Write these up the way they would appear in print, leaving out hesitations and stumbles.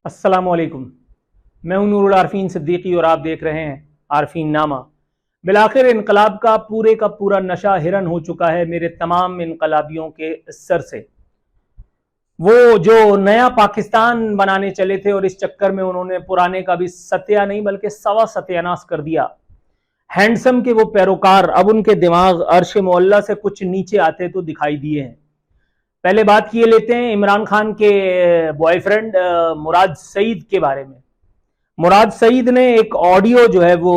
अस्सलामुअलैकुम। मैं हूं नूरुल आरफीन सिद्दीकी और आप देख रहे हैं आरफीन नामा। बिलाखिर इनकलाब का पूरा नशा हिरन हो चुका है मेरे तमाम इनकलाबियों के सर से। वो जो नया पाकिस्तान बनाने चले थे और इस चक्कर में उन्होंने पुराने का भी सत्या नहीं बल्कि सवा सत्यानाश कर दिया। हैंडसम के वो पैरोकार अब उनके दिमाग अर्श मोअल्ला से कुछ नीचे आते तो दिखाई दिए हैं। पहले बात किए लेते हैं इमरान खान के बॉयफ्रेंड मुराद सईद के बारे में। मुराद सईद ने एक ऑडियो जो है वो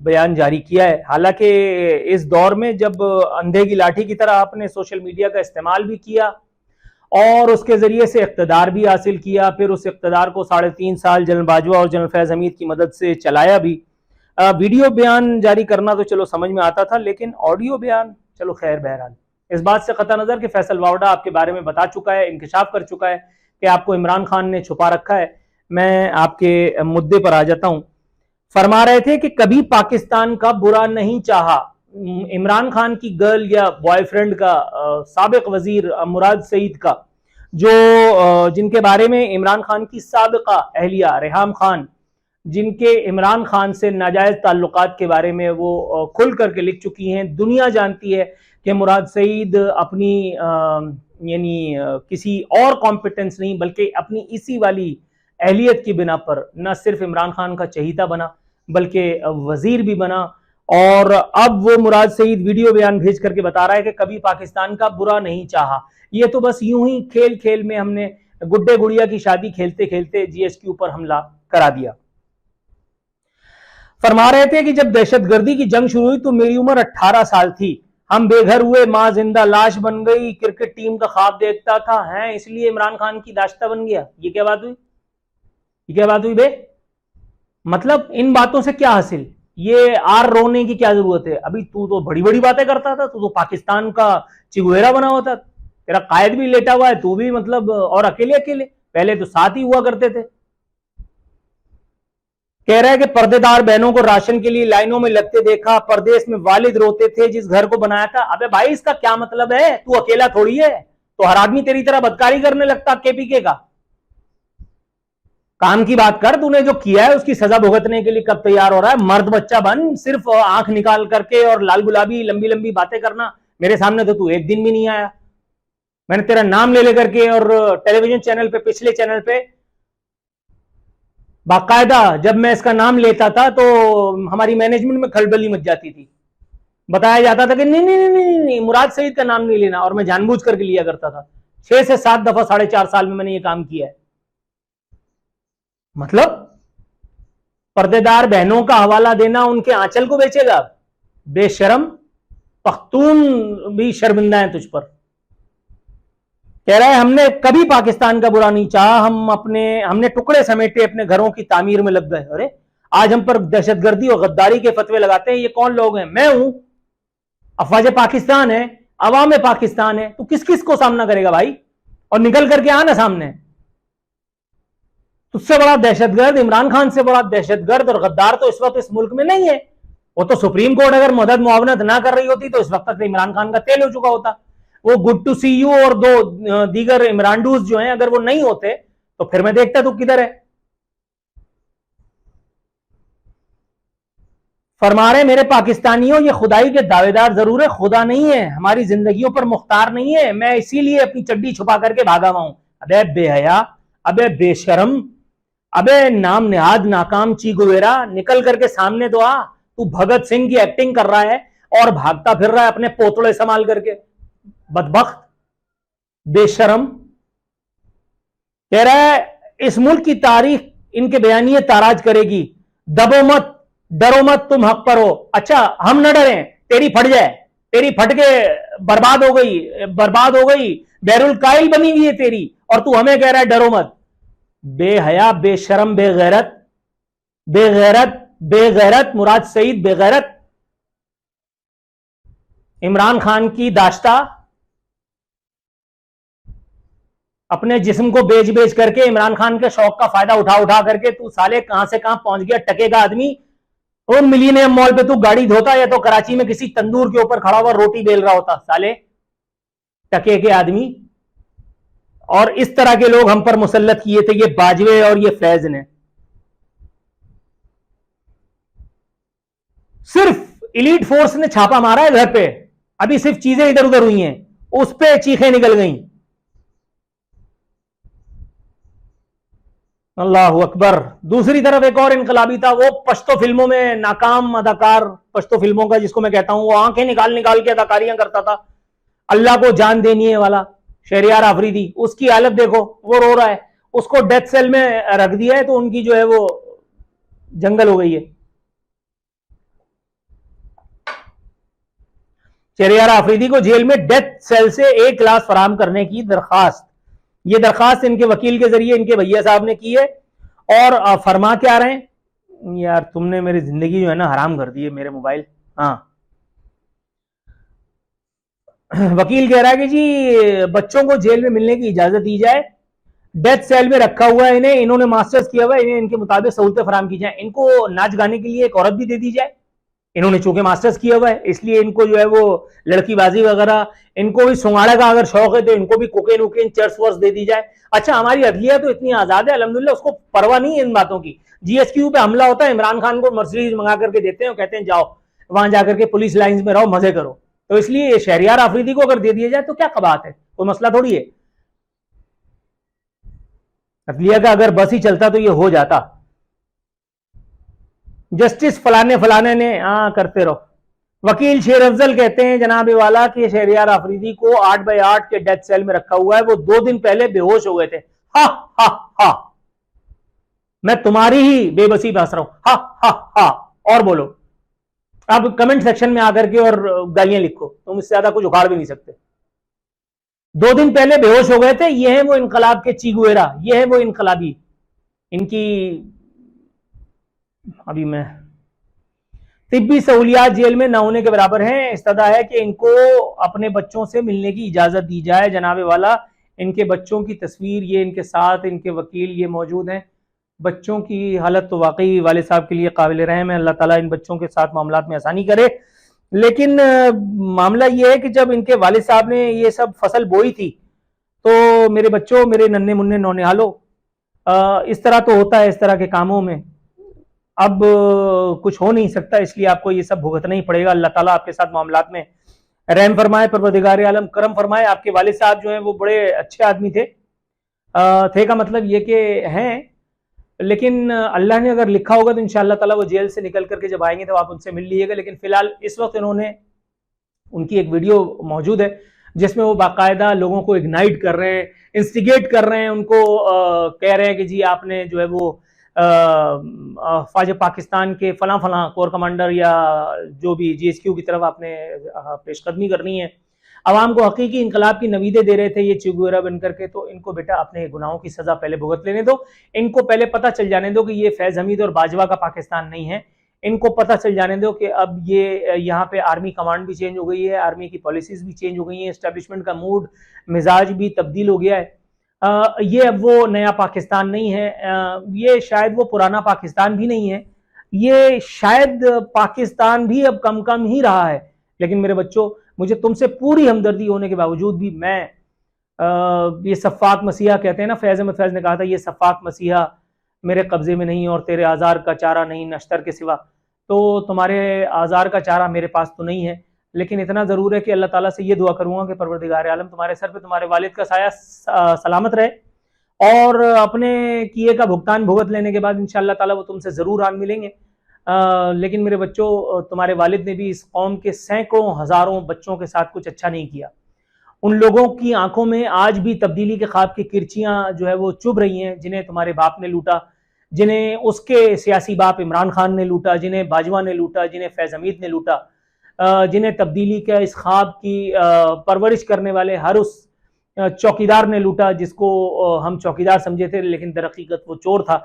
बयान जारी किया है। हालांकि इस दौर में जब अंधे की लाठी की तरह आपने सोशल मीडिया का इस्तेमाल भी किया और उसके जरिए से इख्तदार भी हासिल किया, फिर उस इख्तदार को 3.5 साल जनरल बाजवा और जनरल फैज हमीद की मदद से चलाया भी। वीडियो बयान जारी करना तो चलो समझ में आता था, लेकिन ऑडियो बयान चलो खैर। बहरहाल इस बात से कता नजर कि फैसल वावडा आपके बारे में बता चुका है, इंकशाफ कर चुका है कि आपको इमरान खान ने छुपा रखा है। मैं आपके मुद्दे पर आ जाता हूं। फरमा रहे थे कि कभी पाकिस्तान का बुरा नहीं चाहा। इमरान खान की गर्ल या बॉयफ्रेंड का साबिक वजीर मुराद सईद का, जो जिनके बारे में इमरान खान की साबिका अहलिया रेहाम खान, जिनके इमरान खान से नाजायज ताल्लुकात के बारे में वो खुल करके लिख चुकी हैं। दुनिया जानती है कि मुराद सईद अपनी यानी किसी और कॉम्पिटेंस नहीं बल्कि अपनी इसी वाली अहलियत की बिना पर न सिर्फ इमरान खान का चहीता बना बल्कि वजीर भी बना। और अब वो मुराद सईद वीडियो बयान भेज करके बता रहा है कि कभी पाकिस्तान का बुरा नहीं चाहा। ये तो बस यूं ही खेल खेल में हमने गुड्डे गुड़िया की शादी खेलते खेलते जीएसक्यू पर हमला करा दिया। फरमा रहे थे कि जब दहशतगर्दी की जंग शुरू हुई तो मेरी उम्र 18 साल थी। हम बेघर हुए, मां जिंदा लाश बन गई, क्रिकेट टीम का ख्वाब देखता था है, इसलिए इमरान खान की दाश्ता बन गया। ये क्या बात हुई? ये क्या बात हुई बे? मतलब इन बातों से क्या हासिल? ये आर रोने की क्या जरूरत है? अभी तू तो बड़ी बड़ी बातें करता था, तू तो पाकिस्तान का चिगुएरा बना हुआ था, तेरा कायद भी लेटा हुआ है, तू भी मतलब, और अकेले अकेले, पहले तो साथ ही हुआ करते थे। कह रहा है कि पर्देदार बहनों को राशन के लिए लाइनों में लगते देखा, परदेश में वालिद रोते थे जिस घर को बनाया था। अबे भाई इसका क्या मतलब है? तू अकेला थोड़ी है, तो हर आदमी तेरी तरह बदकारी करने लगता केपीके का। काम की बात कर, तूने जो किया है उसकी सजा भुगतने के लिए कब तैयार हो रहा है? मर्द बच्चा बन, सिर्फ आंख निकाल करके और लाल गुलाबी लंबी लंबी बातें करना। मेरे सामने तो तू एक दिन भी नहीं आया। मैंने तेरा नाम ले लेकर के और टेलीविजन चैनल पे, पिछले चैनल पे बाकायदा जब मैं इसका नाम लेता था तो हमारी मैनेजमेंट में खलबली मच जाती थी। बताया जाता था कि नहीं नहीं नहीं नहीं, नहीं मुराद सईद का नाम नहीं लेना, और मैं जानबूझ करके लिया करता था। 6 से 7 दफा 4.5 साल में मैंने ये काम किया है। मतलब पर्देदार बहनों का हवाला देना उनके आंचल को बेचेगा? बेशरम, पख्तून भी शर्मिंदा है तुझ पर। कह रहा है हमने कभी पाकिस्तान का बुरा नहीं चाहा, हमने टुकड़े समेटे, अपने घरों की तामीर में लग गए। अरे आज हम पर दहशतगर्दी और गद्दारी के फतवे लगाते हैं, ये कौन लोग हैं? मैं हूं, अफवाज पाकिस्तान है, अवाम पाकिस्तान है। तो किस किस को सामना करेगा भाई? और निकल करके आना सामने। तुझसे बड़ा दहशतगर्द, इमरान खान से बड़ा दहशतगर्द और गद्दार तो इस वक्त इस मुल्क में नहीं है। वो तो सुप्रीम कोर्ट अगर मदद मुआवनत ना कर रही होती तो इस वक्त तक इमरान खान का तेल हो चुका होता। वो गुड टू सी यू और 2 दीगर इमरानडूज जो हैं, अगर वो नहीं होते तो फिर मैं देखता तू किधर है। फरमा रहे मेरे पाकिस्तानियों, ये खुदाई के दावेदार जरूर है, खुदा नहीं है, हमारी जिंदगियों पर मुख्तार नहीं है। मैं इसीलिए अपनी चड्डी छुपा करके भागा हुआ हूं। अबे बेहया, अबे बेशरम, अबे नाम निहाद नाकाम चीगुवेरा, निकल करके सामने तो आ। तू भगत सिंह की एक्टिंग कर रहा है और भागता फिर रहा है अपने पोतड़े संभाल करके। बदबख्त, बेशरम। कह रहा है इस मुल्क की तारीख इनके बयानिए ताराज करेगी। दबो मत, डरो मत, तुम हक पर हो। अच्छा हम न डरें, तेरी फट जाए, तेरी फट के बर्बाद हो गई, बर्बाद हो गई, बैरुल काइल बनी हुई है तेरी, और तू हमें कह रहा है डरो मत। बेहया, बेशरम, बेगैरत, बेगैरत, बेगैरत मुराद सईद, बेगैरत। इमरान खान की दाश्ता, अपने जिस्म को बेच बेच करके, इमरान खान के शौक का फायदा उठा उठा करके तू साले कहां से कहां पहुंच गया। टकेगा आदमी। और मिलीनियम मॉल पे तू गाड़ी धोता या तो कराची में किसी तंदूर के ऊपर खड़ा हुआ रोटी बेल रहा होता। साले टके के आदमी, और इस तरह के लोग हम पर मुसल्लत किए थे, ये बाजवे और ये फैज ने। सिर्फ इलीट फोर्स ने छापा मारा है घर पे, अभी सिर्फ चीजें इधर उधर हुई हैं, उस पे चीखें निकल गई। अल्लाह अकबर। दूसरी तरफ एक और इनकलाबी था, वो पश्तो फिल्मों में नाकाम अदाकार, पश्तो फिल्मों का जिसको मैं कहता हूं, वो आंखें निकाल निकाल के अदाकारियां करता था, अल्लाह को जान देनी है वाला शहरियार आफरीदी। उसकी हालत देखो, वो रो रहा है, उसको डेथ सेल में रख दिया है, तो उनकी जो है वो जंगल हो गई है। शहरियार आफरीदी को जेल में डेथ सेल से एक लाश फराहम करने की दरखास्त, ये दरखास्त इनके वकील के जरिए इनके भैया साहब ने की है। और फरमा क्या रहे हैं, यार तुमने मेरी जिंदगी जो है ना हराम कर दी है, मेरे मोबाइल। हाँ, वकील कह रहा है कि जी बच्चों को जेल में मिलने की इजाजत दी जाए, डेथ सेल में रखा हुआ है इन्हें, इन्होंने मास्टर्स किया हुआ है, इन्हें इनके मुताबिक सहूलतें फराम की जाए, इनको नाच गाने के लिए एक औरत भी दे दी जाए, इन्होंने चूंकि मास्टर्स किया हुआ है इसलिए इनको जो है वो लड़कीबाजी वगैरह, इनको भी सुंगाड़ा का अगर शौक है तो इनको भी कोकेन वोकेन चर्च वर्स दे दी जाए। अच्छा, हमारी अदलिया तो इतनी आजाद है अल्हम्दुलिल्लाह, उसको परवाह नहीं है इन बातों की। जीएसक्यू पे हमला होता है, इमरान खान को मर्सिडीज मंगा करके देते हैं, कहते हैं जाओ वहां जाकर के पुलिस लाइंस में रहो, मजे करो। तो इसलिए शहरियार आफरीदी को अगर दे दिया जाए तो क्या बात है, कोई मसला थोड़ी है। अदलिया का अगर बस ही चलता तो ये हो जाता। जस्टिस फलाने फलाने ने करते रहो। वकील शेर अफजल कहते हैं जनाब वाला कि शहरियार आफरीदी को 8x8 के डेथ सेल में रखा हुआ है, वो 2 दिन पहले बेहोश हो गए थे। हा हा हा, मैं तुम्हारी ही बेबसी में हंस रहा हूं, हा हा हा। और बोलो, अब कमेंट सेक्शन में आकर के और गालियां लिखो, तुम इससे ज्यादा कुछ उखाड़ भी नहीं सकते। 2 दिन पहले बेहोश हो गए थे, ये है वो इनकलाब के चीगुएरा, ये है वो इनकलाबी। इनकी अभी मैं तिब्बी सहूलियात जेल में न होने के बराबर हैं। इस्तदा है कि इनको अपने बच्चों से मिलने की इजाजत दी जाए। जनाबे वाला, इनके बच्चों की तस्वीर ये इनके साथ, इनके वकील ये मौजूद हैं। बच्चों की हालत तो वाकई वाले साहब के लिए काबिल रहम है, अल्लाह ताला इन बच्चों के साथ मामलात में आसानी करे। लेकिन मामला ये है कि जब इनके वालिद साहब ने ये सब फसल बोई थी तो मेरे बच्चों, मेरे नन्हे मुन्ने नौनिहालो, इस तरह तो होता है इस तरह के कामों में। अब कुछ हो नहीं सकता, इसलिए आपको ये सब भुगतना ही पड़ेगा। अल्लाह ताला आपके साथ मामलात में रहम फरमाए, परवरदिगार आलम करम फरमाए। आपके वालिद साहब जो हैं वो बड़े अच्छे आदमी थे, थे का मतलब ये कि हैं, लेकिन अल्लाह ने अगर लिखा होगा तो इंशाअल्लाह ताला वो जेल से निकल करके जब आएंगे तो आप उनसे मिल लीजिएगा। लेकिन फिलहाल इस वक्त इन्होंने, उनकी एक वीडियो मौजूद है जिसमें वो बाकायदा लोगों को इग्नाइट कर रहे हैं, इंस्टिगेट कर रहे हैं, उनको कह रहे हैं कि जी आपने जो है वो फौज पाकिस्तान के फला फला कोर कमांडर या जो भी जीएसक्यू की तरफ आपने पेशकदमी करनी है, आवाम को हकीकी इनकलाब की नवीदे दे रहे थे ये चिगुएरा बन करके। तो इनको बेटा अपने गुनाहों की सजा पहले भुगत लेने दो, इनको पहले पता चल जाने दो कि ये फैज हमीद और बाजवा का पाकिस्तान नहीं है। इनको पता चल जाने दो कि अब ये यहाँ पे आर्मी कमांड भी चेंज हो गई है, आर्मी की पॉलिसीज भी चेंज हो गई हैं, एस्टेब्लिशमेंट का मूड मिजाज भी तब्दील हो गया है। ये अब वो नया पाकिस्तान नहीं है, ये शायद वो पुराना पाकिस्तान भी नहीं है, ये शायद पाकिस्तान भी अब कम कम ही रहा है। लेकिन मेरे बच्चों, मुझे तुमसे पूरी हमदर्दी होने के बावजूद भी मैं ये सफ़ाक मसीहा कहते हैं ना, फैज़ अहमद फैज़ ने कहा था ये सफ़ाक मसीहा मेरे कब्जे में नहीं और तेरे आज़ार का चारा नहीं नश्तर के सिवा। तो तुम्हारे आज़ार का चारा मेरे पास तो नहीं है, लेकिन इतना ज़रूर है कि अल्लाह ताला से ये दुआ करूँगा कि परवरदिगार आलम तुम्हारे सर पे तुम्हारे वालिद का साया सलामत रहे और अपने किए का भुगतान भुगत लेने के बाद इंशाअल्लाह ताला वो तुमसे ज़रूर आन मिलेंगे। लेकिन मेरे बच्चों, तुम्हारे वालिद ने भी इस कौम के सैकड़ों हज़ारों बच्चों के साथ कुछ अच्छा नहीं किया। उन लोगों की आंखों में आज भी तब्दीली के ख्वाब की किरचियां जो है वो चुभ रही हैं, जिन्हें तुम्हारे बाप ने लूटा, जिन्हें उसके सियासी बाप इमरान खान ने लूटा, जिन्हें बाजवा ने लूटा, जिन्हें फैज़ हमीद ने लूटा, जिन्हें तब्दीली के इस ख्वाब की परवरिश करने वाले हर उस चौकीदार ने लूटा जिसको हम चौकीदार समझे थे, लेकिन दरहकीकत वो चोर था।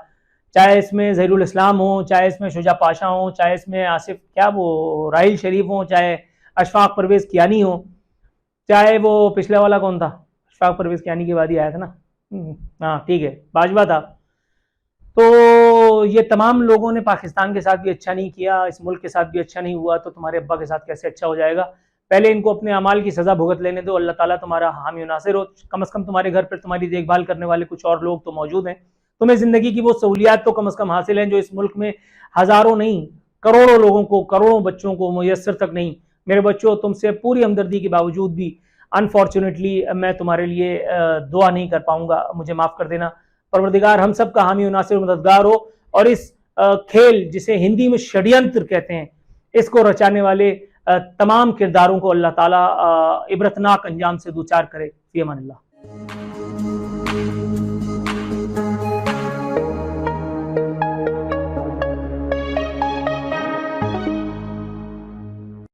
चाहे इसमें ज़हीरुल इस्लाम हो, चाहे इसमें शुजा पाशा हो, चाहे इसमें आसिफ क्या वो राहिल शरीफ हो, चाहे अशफाक परवेज़ कियानी हो, चाहे वो पिछले वाला कौन था, अशफाक परवेज़ कियानी के बाद ही आया था ना, हाँ ठीक है, बाजवा था। तो ये तमाम लोगों ने पाकिस्तान के साथ भी अच्छा नहीं किया, इस मुल्क के साथ भी अच्छा नहीं हुआ, तो तुम्हारे अब्बा के साथ कैसे अच्छा हो जाएगा। पहले इनको अपने अमाल की सजा भुगत लेने दो। अल्लाह ताला तुम्हारा हामी और नासिर हो। कम से कम तुम्हारे घर पर तुम्हारी देखभाल करने वाले कुछ और लोग तो मौजूद हैं। तुम्हें जिंदगी की वो सहूलियात तो कम से कम हासिल हैं जो इस मुल्क में हजारों नहीं करोड़ों लोगों को, करोड़ों बच्चों को मुयस्सर तक नहीं। मेरे बच्चों, तुमसे पूरी हमदर्दी के बावजूद भी अनफॉर्चुनेटली मैं तुम्हारे लिए दुआ नहीं कर पाऊंगा, मुझे माफ कर देना। परवरदिगार हम सब का हामी और नासिर मददगार हो, और इस खेल जिसे हिंदी में षड्यंत्र कहते हैं, इसको रचाने वाले तमाम किरदारों को अल्लाह ताला इबरतनाक अंजाम से दूचार करे। फी अमान अल्लाह।